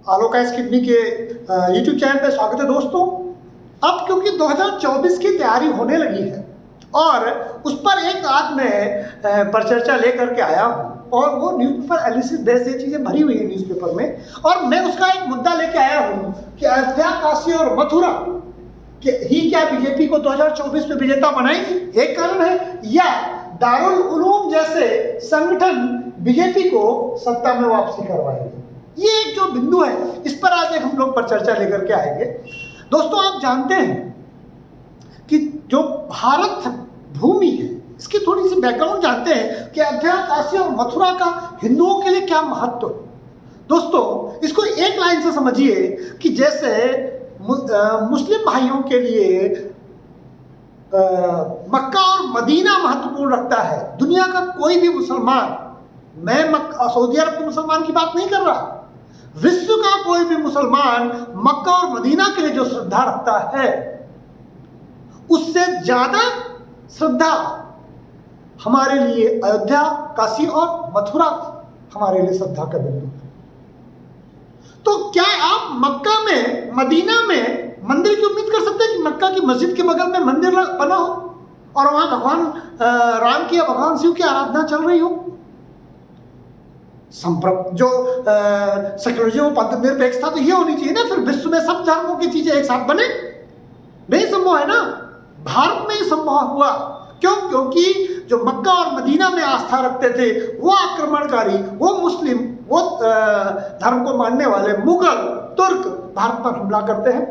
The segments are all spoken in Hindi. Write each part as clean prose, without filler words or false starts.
आलोकाइस किडनी के यूट्यूब चैनल पे स्वागत है दोस्तों। अब क्योंकि 2024 की तैयारी होने लगी है और उस पर एक आज मैं परिचर्चा लेकर के आया हूँ और वो न्यूज़पेपर एनालिसिस बेस ये चीज़ें भरी हुई है न्यूज़पेपर में, और मैं उसका एक मुद्दा लेके आया हूँ कि अयोध्या, काशी और मथुरा ही क्या बीजेपी को 2024 में विजेता बनाएंगे, एक कारण है, या दारुल उलूम जैसे संगठन बीजेपी को सत्ता में वापसी करवाएंगे। ये एक जो बिंदु है इस पर आज एक हम लोग पर चर्चा लेकर के आएंगे। दोस्तों, आप जानते हैं कि जो भारत भूमि है इसकी थोड़ी सी बैकग्राउंड जानते हैं कि अयोध्या, काशी और मथुरा का हिंदुओं के लिए क्या महत्व है। दोस्तों, इसको एक लाइन से समझिए कि जैसे मुस्लिम भाइयों के लिए मक्का और मदीना महत्वपूर्ण रखता है। दुनिया का कोई भी मुसलमान, मैं सऊदी अरब के मुसलमान की बात नहीं कर रहा, विश्व का कोई भी मुसलमान मक्का और मदीना के लिए जो श्रद्धा रखता है उससे ज्यादा श्रद्धा हमारे लिए अयोध्या, काशी और मथुरा हमारे लिए श्रद्धा का बिंदु है। तो क्या आप मक्का में, मदीना में मंदिर की उम्मीद कर सकते हैं कि मक्का की मस्जिद के बगल में मंदिर बना हो और वहां भगवान राम की या भगवान शिव की आराधना चल रही हो? जो सेक्युलरिज्म पंथ निरपेक्षता तो ये होनी चाहिए ना, फिर विश्व में सब धर्मों की चीजें एक साथ बने, नहीं संभव है ना। भारत में ही संभव हुआ, क्यों? क्योंकि जो मक्का और मदीना में आस्था रखते थे वो आक्रमणकारी, वो मुस्लिम, वो धर्म को मानने वाले मुगल, तुर्क भारत पर हमला करते हैं।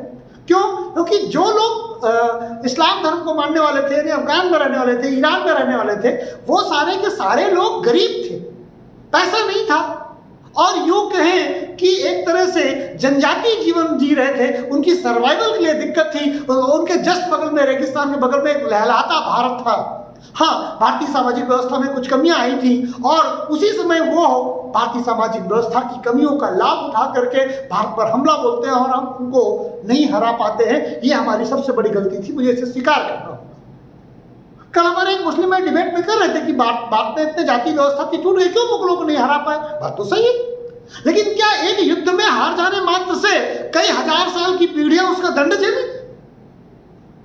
क्यों? क्योंकि जो लोग इस्लाम धर्म को मानने वाले थे, अफगान में रहने वाले थे, ईरान में रहने वाले थे, वो सारे के सारे लोग गरीब थे, पैसा नहीं था, और यूं कहें कि एक तरह से जनजातीय जीवन जी रहे थे। उनकी सर्वाइवल के लिए दिक्कत थी। उनके जस्ट बगल में, रेगिस्तान के बगल में एक लहलहाता भारत था। हाँ, भारतीय सामाजिक व्यवस्था में कुछ कमियां आई थी और उसी समय वो भारतीय सामाजिक व्यवस्था की कमियों का लाभ उठा करके भारत पर हमला बोलते हैं और हम उनको नहीं हरा पाते हैं। ये हमारी सबसे बड़ी गलती थी, मुझे इसे स्वीकार करना होगा। कल हमारे एक मुस्लिम में डिबेट में कर रहे थे कि भारत में इतने जाति व्यवस्था की टूट गई, क्यों मुगलों को नहीं हरा पाए? बात तो सही है, लेकिन क्या एक युद्ध में हार जाने मात्र से कई हजार साल की पीढ़ियां उसका दंड झेलें?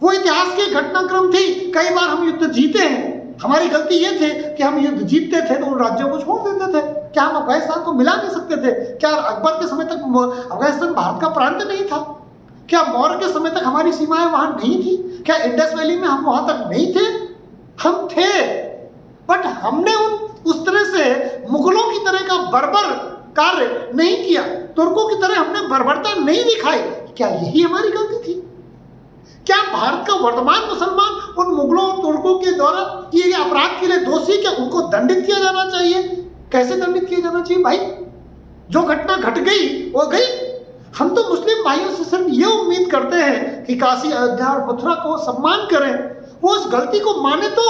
वो इतिहास के घटनाक्रम थी। कई बार हम युद्ध जीते हैं, हमारी गलती ये थे कि हम युद्ध जीतते थे तो उन राज्यों को छोड़ देते थे। क्या हम अफगानिस्तान को मिला नहीं सकते थे? क्या अकबर के समय तक अफगानिस्तान भारत का प्रांत नहीं था? क्या मौर्य के समय तक हमारी सीमाएं वहां नहीं थी? क्या इंडस वैली में हम वहां तक नहीं थे? हम थे, बट हमने उस तरह से मुगलों की तरह का बर्बर कार्य नहीं किया, तुर्कों की तरह हमने बर्बरता नहीं दिखाई। क्या यही हमारी गलती थी? क्या भारत का वर्तमान मुसलमान उन मुगलों और तुर्कों के द्वारा किए गए अपराध के लिए दोषी? क्या उनको दंडित किया जाना चाहिए? कैसे दंडित किया जाना चाहिए भाई? जो घटना घट गई वो गई। हम तो मुस्लिम भाइयों से सिर्फ ये उम्मीद करते हैं कि काशी, अयोध्या और मथुरा को सम्मान करें, वो उस गलती को माने। तो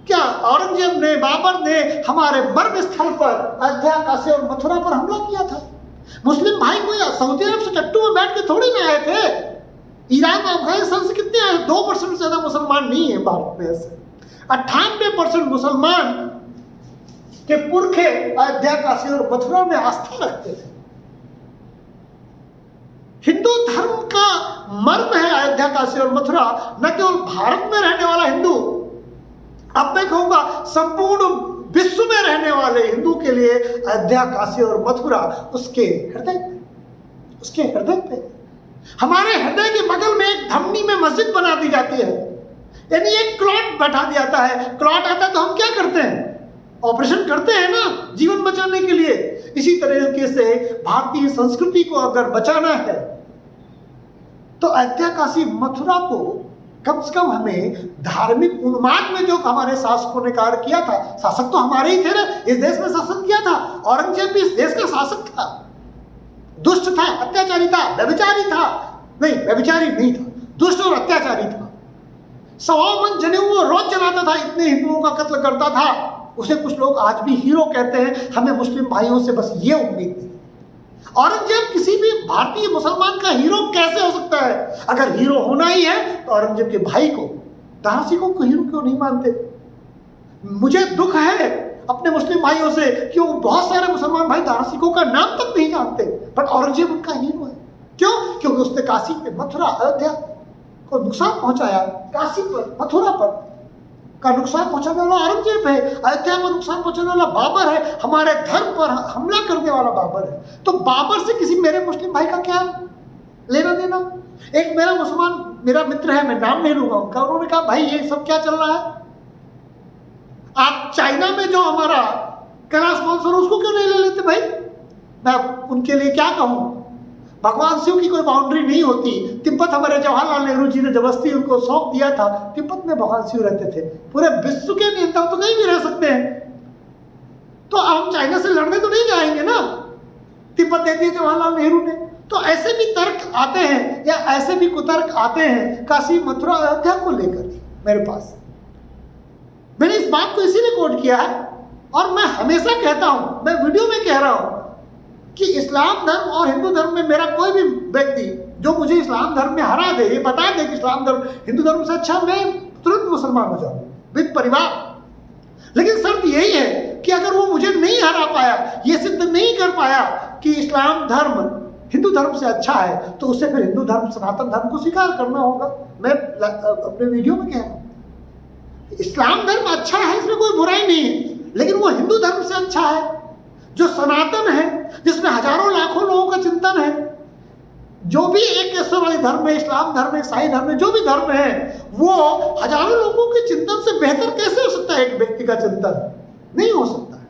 क्या औरंगजेब ने, बाबर ने हमारे मर्म स्थल पर अयोध्या, काशी और मथुरा पर हमला किया था? मुस्लिम भाई कोई सऊदी अरब से चट्टू में बैठ के थोड़ी ना आए थे। ईरान और अफगानिस्तान से कितने आए? 2% से ज्यादा मुसलमान नहीं है भारत में। ऐसे 98% मुसलमान के पुरखे अयोध्या, काशी और मथुरा में आस्था रखते थे। हिंदू धर्म का मर्म है अयोध्या, काशी और मथुरा, न केवल भारत में रहने वाला हिंदू, अब मैं कहूंगा संपूर्ण विश्व में रहने वाले हिंदू के लिए अयोध्या, काशी और मथुरा उसके हृदय पे। हमारे हृदय के बगल में एक धमनी में मस्जिद बना दी जाती है, यानी एक क्लॉट बैठा दिया जाता है। क्लॉट आता है तो हम क्या करते हैं? ऑपरेशन करते हैं ना, जीवन बचाने के लिए। इसी तरीके से भारतीय संस्कृति को अगर बचाना है तो अयोध्या, काशी, मथुरा को कम से कम हमें धार्मिक उन्माद में जो हमारे शासकों ने कार्य किया था, शासक तो हमारे ही थे ना, इस देश में शासन किया था। औरंगजेब भी इस देश का शासक था, दुष्ट था, अत्याचारी था, व्यभिचारी था, नहीं व्यभिचारी नहीं था, दुष्ट और अत्याचारी था। 100 मन जनेऊ वो रोज जलाता था, इतने हिंदुओं का कत्ल करता था। उसे कुछ लोग आज भी हीरो कहते हैं। हमें मुस्लिम भाइयों से बस ये उम्मीद नहीं। औरंगजेब किसी भी भारतीय मुसलमान का हीरो कैसे हो सकता है? अगर हीरो होना ही है तो औरंगजेब के भाई को, दारा सिंह को हीरो क्यों नहीं मानते? मुझे दुख है अपने मुस्लिम भाइयों से कि वो बहुत सारे मुसलमान भाई दारा सिखों का नाम तक नहीं जानते, बट औरंगजेब उनका हीरो है। क्यों? क्योंकि उसने काशी पे, मथुरा, अयोध्या को नुकसान पहुंचाया। काशी पर, मथुरा पर का नुकसान पहुंचाने वाला औरंगजेब है, अयोध्या पर नुकसान पहुंचाने वाला बाबर है, हमारे धर्म पर हमला करने वाला बाबर है। तो बाबर से किसी मेरे मुस्लिम भाई का क्या लेना देना? एक मेरा मुसलमान मेरा मित्र है, मैं नाम नहीं लूंगा उनका, उन्होंने कहा भाई ये सब क्या चल रहा है? आप चाइना में जो हमारा कला स्पॉन्सर उसको क्यों नहीं ले लेते भाई? मैं उनके लिए क्या कहूं? भगवान शिव की कोई बाउंड्री नहीं होती। तिब्बत हमारे जवाहरलाल नेहरू जी ने जबरदस्ती उनको सौंप दिया था। तिब्बत में भगवान शिव रहते थे। पूरे विश्व के नेता तो कहीं भी रह सकते हैं, तो हम चाइना से लड़ने तो नहीं जाएंगे ना। तिब्बत दे दिया जवाहरलाल नेहरू ने। तो ऐसे भी तर्क आते हैं या ऐसे भी कुतर्क आते हैं काशी, मथुरा, अयोध्या को लेकर मेरे पास। मैंने इस बात को इसीलिए कोट किया है, और मैं हमेशा कहता हूं, मैं वीडियो में कह रहा हूं कि इस्लाम धर्म और हिंदू धर्म में मेरा कोई भी व्यक्ति जो मुझे इस्लाम धर्म में हरा दे, ये बता दे कि इस्लाम धर्म हिंदू धर्म से अच्छा, मैं तुरंत मुसलमान हो जाऊं विद परिवार। लेकिन शर्त यही है कि अगर वो मुझे नहीं हरा पाया, ये सिद्ध नहीं कर पाया कि इस्लाम धर्म हिंदू धर्म से अच्छा है, तो उसे फिर हिंदू धर्म, सनातन धर्म को स्वीकार करना होगा। मैं अपने वीडियो में कह रहा हूं, इस्लाम धर्म अच्छा है, इसमें कोई बुराई नहीं है, लेकिन वो हिंदू धर्म से अच्छा है जो सनातन है, जिसमें हजारों लाखों लोगों का चिंतन है। जो भी एक ईश्वरवादी धर्म है, इस्लाम धर्म है, ईसाई धर्म है, जो भी धर्म है, वो हजारों लोगों के चिंतन से बेहतर कैसे हो सकता है? एक व्यक्ति का चिंतन नहीं हो सकता है।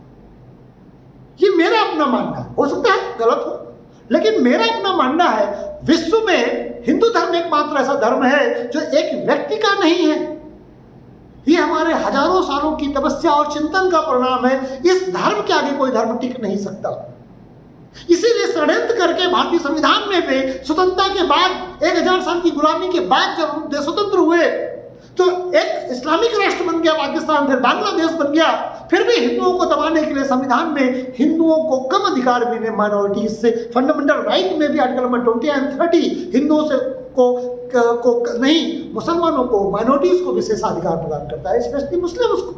ये मेरा अपना मानना है, हो सकता है गलत हो, लेकिन मेरा अपना मानना है विश्व में हिंदू धर्म एकमात्र ऐसा धर्म है जो एक व्यक्ति का नहीं है। ये हमारे हजारों सालों की तपस्या और चिंतन का परिणाम है। इस धर्म के आगे कोई धर्म टिक नहीं सकता। इसीलिए षड्यंत्र करके भारतीय संविधान में भी स्वतंत्रता के बाद 1000 साल की गुलामी के बाद जब हम देश स्वतंत्र हुए तो एक इस्लामिक राष्ट्र बन गया पाकिस्तान, फिर बांग्लादेश बन गया, फिर भी हिंदुओं को दबाने के लिए संविधान में हिंदुओं को कम अधिकार मिले माइनॉरिटीज से। फंडामेंटल राइट में भी आर्टिकल नंबर 20 एंड 30 हिंदुओं से को नहीं, मुसलमानों को, माइनॉरिटीज को विशेषाधिकार प्रदान करता है, स्पेशली मुस्लिम्स को।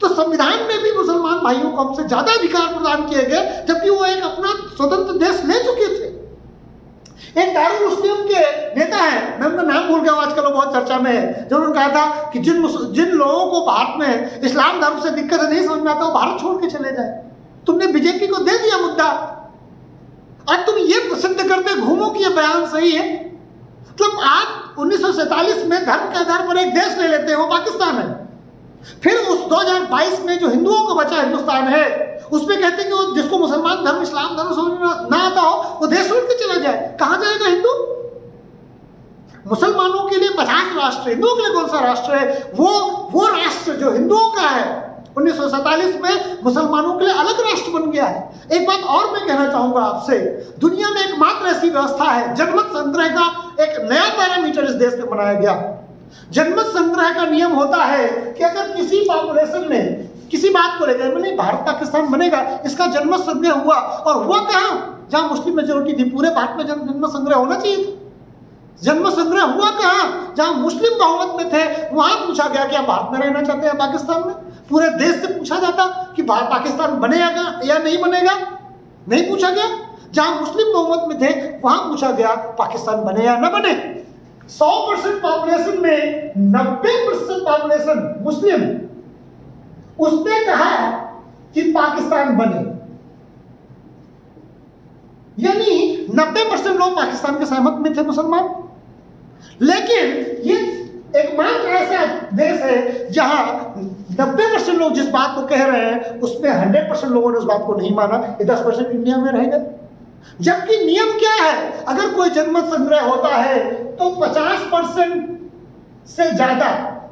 तो संविधान में भी मुसलमान भाइयों को हमसे ज्यादा अधिकार प्रदान किए गए, जबकि वो एक अपना स्वतंत्र देश ले चुके थे। एक दारुल मुस्लिम के नेता है, मैं उनका नाम भूल गया, आजकल वो बहुत चर्चा में है, जो उन्होंने कहा था कि जिन लोगों को भारत में इस्लाम धर्म से दिक्कत नहीं समझ में आता वो भारत छोड़ के चले जाए। तुमने बीजेपी को दे दिया मुद्दा, और तुम ये सिद्ध करते घूमो कि ये बयान सही है। मतलब आप 1947 में धर्म के आधार पर एक देश ले लेते हो, पाकिस्तान है, फिर उस 2022 में जो हिंदुओं को बचा हिंदुस्तान है, उसमें कहते हैं कि वो जिसको मुसलमान धर्म, इस्लाम धर्म समझ ना आता हो वो देश छोड़ के चला जाए। कहां जाएगा हिंदू? मुसलमानों के लिए 50 राष्ट्र, हिंदुओं के लिए कौन सा राष्ट्र है? वो राष्ट्र जो हिंदुओं का है 1947 में मुसलमानों के लिए अलग राष्ट्र बन गया है। एक बात और मैं कहना चाहूंगा आपसे, दुनिया में एकमात्र ऐसी व्यवस्था है, जनमत संग्रह का एक नया पैरामीटर इस देश में बनाया गया। जनमत संग्रह का नियम होता है कि अगर किसी पॉपुलेशन ने किसी बात को लेकर, मैंने भारत पाकिस्तान बनेगा, इसका जनमत संग्रह हुआ, और हुआ कहां? जहां मुस्लिम मेजोरिटी थी, पूरे भारत में जनमत संग्रह होना चाहिए था। जन्म संग्रह हुआ कहां? जहां मुस्लिम बहुमत में थे, वहां पूछा गया कि आप भारत में रहना चाहते हैं पाकिस्तान में? पूरे देश से पूछा जाता कि पाकिस्तान बनेगा या नहीं बनेगा? नहीं पूछा गया। जहां मुस्लिम बहुमत में थे वहां पूछा गया पाकिस्तान बने या न बने। 100% पॉपुलेशन में 90% पॉपुलेशन मुस्लिम, उसने कहा कि पाकिस्तान बने, यानी 90% लोग पाकिस्तान के सहमत में थे मुसलमान। लेकिन ये एकमात्र ऐसा देश है जहां 90% लोग जिस बात को कह रहे हैं उसमें 100% लोगों ने उस बात को नहीं माना। ये 10% इंडिया में रहेगा। जबकि नियम क्या है? अगर कोई जनमत संग्रह होता है तो 50% से ज्यादा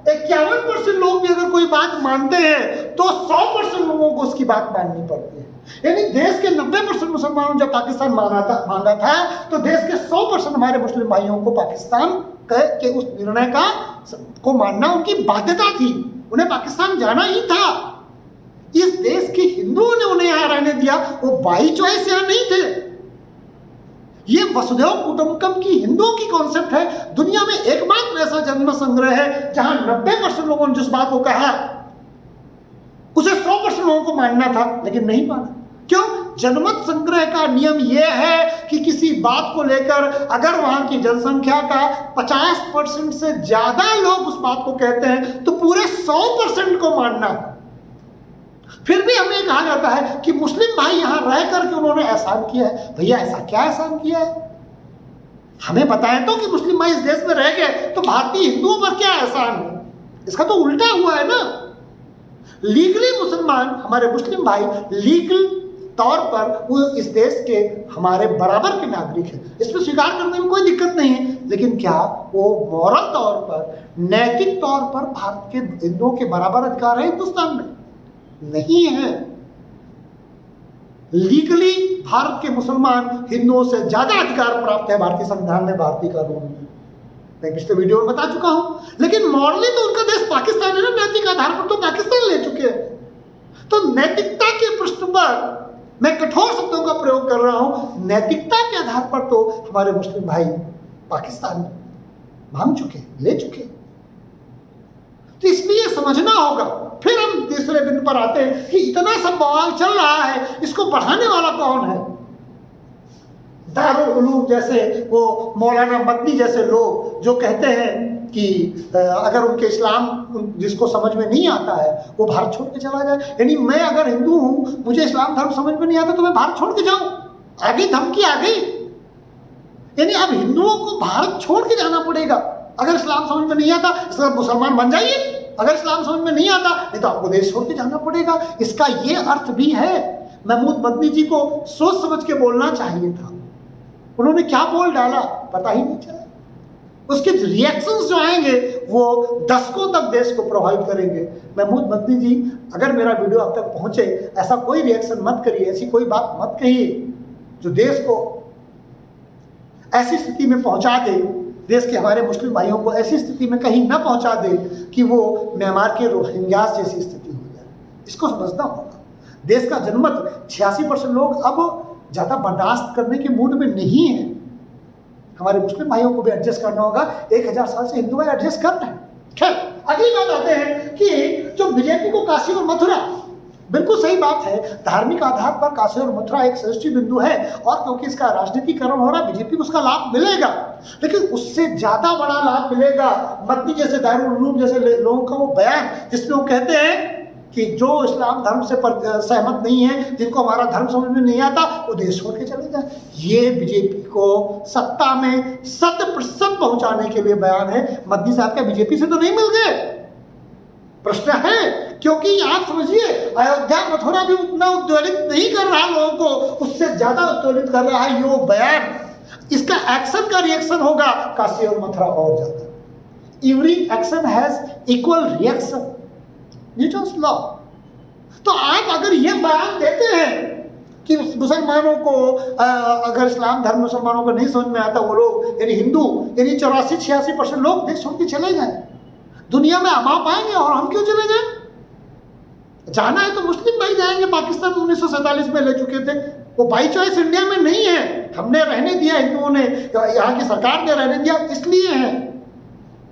51% लोग भी अगर कोई बात मानते हैं तो 100% लोगों को उसकी बात माननी पड़ती है। यानी देश के 90% मुसलमानों जब पाकिस्तान मांगा था तो देश के 100% हमारे मुस्लिम भाइयों को पाकिस्तान के उस निर्णय को मानना उनकी बाध्यता थी। उन्हें पाकिस्तान जाना ही था। इस देश के हिंदुओं ने उन्हें यहां रहने दिया, वो बाई चॉइस यहां नहीं थे। ये वसुधैव कुटुंबकम की हिंदुओं की कॉन्सेप्ट है। दुनिया में एकमात्र ऐसा जन्म संग्रह है जहां 90% लोगों ने जिस बात को कहा उसे 100% लोगों को मानना था, लेकिन नहीं माना। क्यों? जनमत संग्रह का नियम यह है कि किसी बात को लेकर अगर वहां की जनसंख्या का 50% से ज्यादा लोग उस बात को कहते हैं तो पूरे 100% को मानना। फिर भी हमें कहा जाता है कि मुस्लिम भाई यहां रह करके उन्होंने एहसान किया है। भैया ऐसा क्या एहसान किया है? हमें बताएं तो कि मुस्लिम भाई इस देश में रह गए तो भारतीय हिंदुओं पर क्या एहसान है? इसका तो उल्टा हुआ है ना। लीगली मुसलमान हमारे मुस्लिम भाई लीगल तौर पर वो इस देश के हमारे बराबर के नागरिक हैं, इसमें स्वीकार करने में कोई दिक्कत नहीं है। लेकिन क्या वो मॉरल तौर पर, नैतिक तौर पर भारत के हिंदुओं के बराबर अधिकार है हिंदुस्तान में? नहीं है। लीगली भारत के मुसलमान हिंदुओं से ज्यादा अधिकार प्राप्त है भारतीय संविधान में, भारतीय कानून में। मैं पिछले वीडियो में बता चुका हूं। लेकिन मॉरली तो उनका देश पाकिस्तान है ना, नैतिक आधार पर तो पाकिस्तान ले चुके हैं। तो नैतिकता के प्रश्न पर मैं कठोर शब्दों का प्रयोग कर रहा हूं। नैतिकता के आधार पर तो हमारे मुस्लिम भाई पाकिस्तान मांग चुके, ले चुके। तो इसलिए समझना होगा। फिर हम तीसरे बिंदु पर आते हैं कि इतना सब बवाल चल रहा है, इसको बढ़ाने वाला कौन है? दारुल उलूम जैसे वो मौलाना मदनी जैसे लोग जो कहते हैं कि अगर उनके इस्लाम जिसको समझ में नहीं आता है वो भारत छोड़ के चला जाए। यानी मैं अगर हिंदू हूं, मुझे इस्लाम धर्म समझ में नहीं आता तो मैं भारत छोड़ के जाऊं? आ गई धमकी, आ गई। यानी अब हिंदुओं को भारत छोड़ के जाना पड़ेगा। अगर इस्लाम समझ में नहीं आता इसका मुसलमान बन जाइए, अगर इस्लाम समझ में नहीं आता नहीं तो आपको देश छोड़ के जाना पड़ेगा। इसका ये अर्थ भी है। महमूद मदनी जी को सोच समझ के बोलना चाहिए था। उन्होंने क्या बोल डाला पता ही नहीं चला। उसके रिएक्शंस जो आएंगे वो दशकों तक देश को प्रभावित करेंगे। महमूद मदनी जी, अगर मेरा वीडियो अब तक पहुंचे, ऐसा कोई रिएक्शन मत करिए, ऐसी कोई बात मत कहिए जो देश को ऐसी स्थिति में पहुंचा दे, देश के हमारे मुस्लिम भाइयों को ऐसी स्थिति में कहीं न पहुंचा दे कि वो म्यांमार के रोहिंग्यास जैसी स्थिति हो जाए। इसको समझना होगा। देश का जनमत 86% लोग अब ज़्यादा बर्दाश्त करने के मूड में नहीं है। हमारे मुस्लिम भाइयों को भी एडजस्ट करना होगा। 1000 साल से हिंदू भाई एडजस्ट कर रहे हैं। खैर, अगली बात आते हैं कि जो बीजेपी को काशी और मथुरा, बिल्कुल सही बात है, धार्मिक आधार पर काशी और मथुरा एक सृष्टि बिंदु है और क्योंकि इसका राजनीतिकरण हो रहा है, बीजेपी को उसका लाभ मिलेगा। लेकिन उससे ज्यादा बड़ा लाभ मिलेगा मदनी जैसे, दारुल उलूम जैसे लोगों का वो बयान जिसमें वो कहते हैं कि जो इस्लाम धर्म से सहमत नहीं है, जिनको हमारा धर्म समझ में नहीं आता, वो देश छोड़ के चले जाए। ये बीजेपी को सत्ता में 100% पहुंचाने के लिए बयान है। मदनी साहब क्या बीजेपी से तो नहीं मिल गए? प्रश्न है। क्योंकि आप समझिए, अयोध्या मथुरा भी उतना उद्वेलित नहीं कर रहा लोगों को, उससे ज्यादा उद्वेलित कर रहा है ये बयान। इसका एक्शन का रिएक्शन होगा काशी और मथुरा और ज्यादा। Every action has equal reaction, Newton's law. तो आप अगर ये बयान देते हैं कि मुसलमानों को अगर इस्लाम धर्म मुसलमानों को नहीं समझ में आता, वो लोग यानी हिंदू यानी 84-86% लोग देश छोड़ के चले जाए, दुनिया में हम पाएंगे और हम क्यों चले जाए? जाना है तो मुस्लिम भाई जाएंगे। पाकिस्तान 1947 में ले चुके थे, वो बाई चॉइस इंडिया में नहीं है, हमने रहने दिया, हिंदुओं ने, यहाँ की सरकार ने रहने दिया, इसलिए है।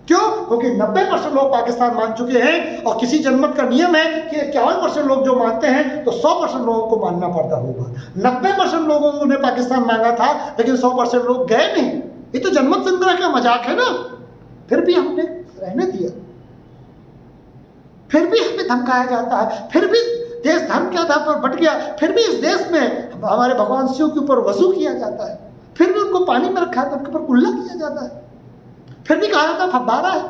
क्यों? क्योंकि 90% लोग पाकिस्तान मान चुके हैं और किसी जनमत का नियम है कि 51% लोग जो मानते हैं तो 100% लोगों को मानना पड़ता होगा। 90% लोगों ने पाकिस्तान मांगा था लेकिन 100% लोग गए नहीं। ये तो जनमत संग्रह का मजाक है ना। फिर भी हमने रहने दिया, फिर भी हमें धमकाया जाता है, फिर भी देश धर्म के आधार पर बट गया, फिर भी इस देश में हमारे भगवान शिव के ऊपर वजू किया जाता है, फिर भी उनको पानी में रखा है तो उनके ऊपर कुल्ला किया जाता है, फिर भी कहा जाता है फव्वारा है।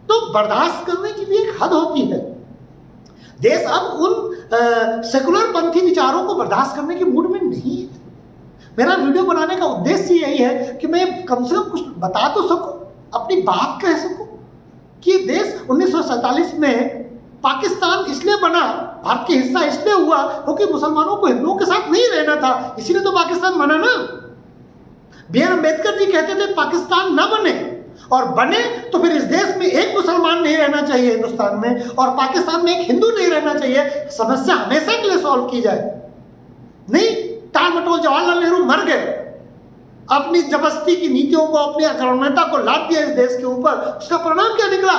तो बर्दाश्त करने की भी एक हद होती है। देश अब उन सेकुलर पंथी विचारों को बर्दाश्त करने के मूड में नहीं है। मेरा वीडियो बनाने का उद्देश्य यही है कि मैं कम से कम कुछ बता तो सकूं, अपनी बात कह सकूं कि देश 1947 में पाकिस्तान इसलिए बना, भारत का हिस्सा इसलिए हुआ क्योंकि मुसलमानों को हिंदुओं के साथ नहीं रहना था, इसीलिए तो पाकिस्तान बना ना। बी आर अम्बेडकर जी कहते थे पाकिस्तान न बने, और बने तो फिर इस देश में एक मुसलमान नहीं रहना चाहिए हिंदुस्तान में, और पाकिस्तान में एक हिंदू नहीं रहना चाहिए। समस्या हमेशा के लिए सॉल्व की जाए। नहीं, टाल मटोल जवाहरलाल नेहरू मर गए, अपनी जबरदस्ती की नीतियों को, अपनी आक्रामकता को लाद दिया इस देश के ऊपर। उसका परिणाम क्या निकला?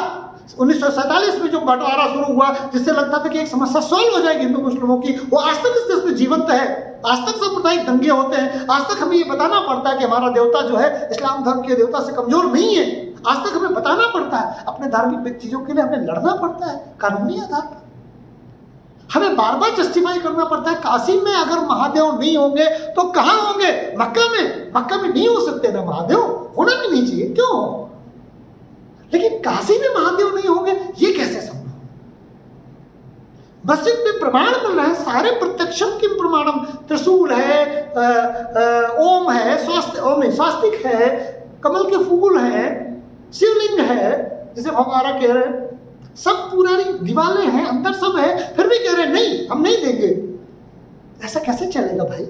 1947 में जो बंटवारा शुरू हुआ, जिससे लगता था कि एक समस्या सॉल्व हो जाएगी हिंदू मुस्लिमों की, वो आज तक इस देश में जीवंत है। आज तक सांप्रदायिक दंगे होते हैं। आज तक हमें ये बताना पड़ता है कि हमारा देवता जो है इस्लाम धर्म के देवता से कमजोर नहीं है। आज तक हमें बताना पड़ता है, अपने धार्मिक चीजों के लिए हमें लड़ना पड़ता है कानूनी आधार पर। हमें बार बार जस्टिफाई करना पड़ता है, काशी में अगर महादेव नहीं होंगे तो कहां होंगे? मक्का में। मक्का में नहीं हो सकते ना महादेव, होना भी नहीं चाहिए, क्यों? लेकिन काशी में महादेव नहीं होंगे, ये कैसे संभव? मस्जिद में प्रमाण मिल रहे हैं, सारे प्रत्यक्षम किम प्रमाणम, त्रिशूल है, ओम है, स्वास्तिक है, कमल के फूल है, शिवलिंग है, जिसे हमारा कह रहे हैं, सब पुरानी दीवारें हैं, अंदर सब है, फिर भी कह रहे हैं नहीं, हम नहीं देंगे। ऐसा कैसे चलेगा भाई?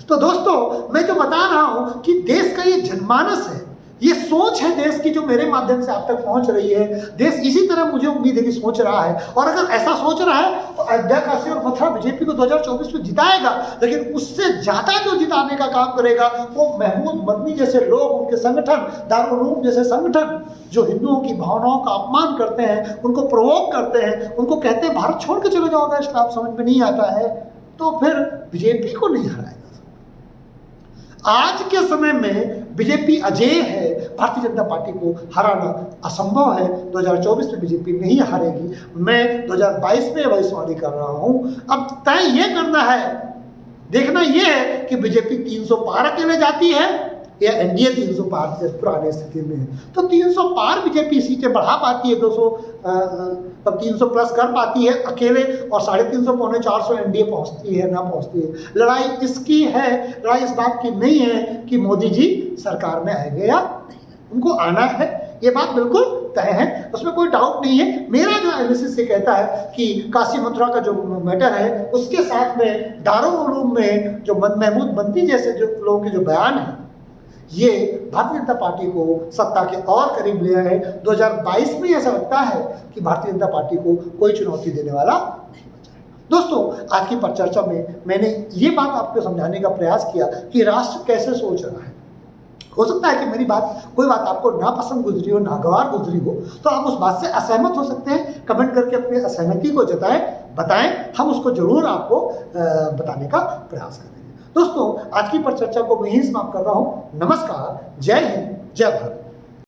तो दोस्तों, मैं जो बता रहा हूं कि देश का ये जनमानस है, ये सोच है देश की, जो मेरे माध्यम से आप तक पहुंच रही है। देश इसी तरह, मुझे उम्मीद है कि सोच रहा है, और अगर ऐसा सोच रहा है तो अयोध्या, काशी और मथुरा बीजेपी को 2024 में जिताएगा। लेकिन उससे ज्यादा जो जिताने का काम करेगा वो महमूद मदनी जैसे लोग, उनके संगठन, दारुल उलूम जैसे संगठन, जो हिंदुओं की भावनाओं का अपमान करते हैं, उनको प्रोवोक करते हैं, उनको कहते हैं भारत छोड़ के चले जाओगे, इस्लाम समझ में नहीं आता है, तो फिर बीजेपी को नहीं हराएगा। आज के समय में बीजेपी अजेय है, भारतीय जनता पार्टी को हराना असंभव है। 2024 में बीजेपी नहीं हारेगी। मैं 2022 में भविष्यवाणी कर रहा हूं। अब तय ये करना है, देखना ये है कि बीजेपी 300 पार अकेले जाती है या एनडीए 300 पार पुराने स्थिति में है। तो 300 पार बीजेपी सीटें बढ़ा पाती है, 200 तब 300 प्लस कर पाती है अकेले, और 350 पौने 400 एनडीए पहुंचती है ना पहुंचती है। लड़ाई इसकी है, लड़ाई इस बात की नहीं है कि मोदी जी सरकार में आएंगे या नहीं, उनको आना है, ये बात बिल्कुल तय है, उसमें कोई डाउट नहीं है। मेरा जो एनालिसिस ये कहता है कि काशी मथुरा का जो मैटर है, उसके साथ में दारुल उलूम में जो महमूद मदनी जैसे जो लोगों के जो बयान है, ये भारतीय जनता पार्टी को सत्ता के और करीब ले आए। 2022 में ऐसा लगता है कि भारतीय जनता पार्टी को कोई चुनौती देने वाला नहीं बचा है। दोस्तों, आज की परिचर्चा में मैंने ये बात आपको समझाने का प्रयास किया कि राष्ट्र कैसे सोच रहा है। हो सकता है कि मेरी बात, कोई बात आपको नापसंद गुजरी हो, नागवार गुजरी हो, तो आप उस बात से असहमत हो सकते हैं। कमेंट करके अपनी असहमति को जताएं, बताएं, हम उसको जरूर आपको बताने का प्रयास करेंगे। दोस्तों, आज की परिचर्चा को मैं यहीं समाप्त कर रहा हूं। नमस्कार, जय हिंद, जय भारत।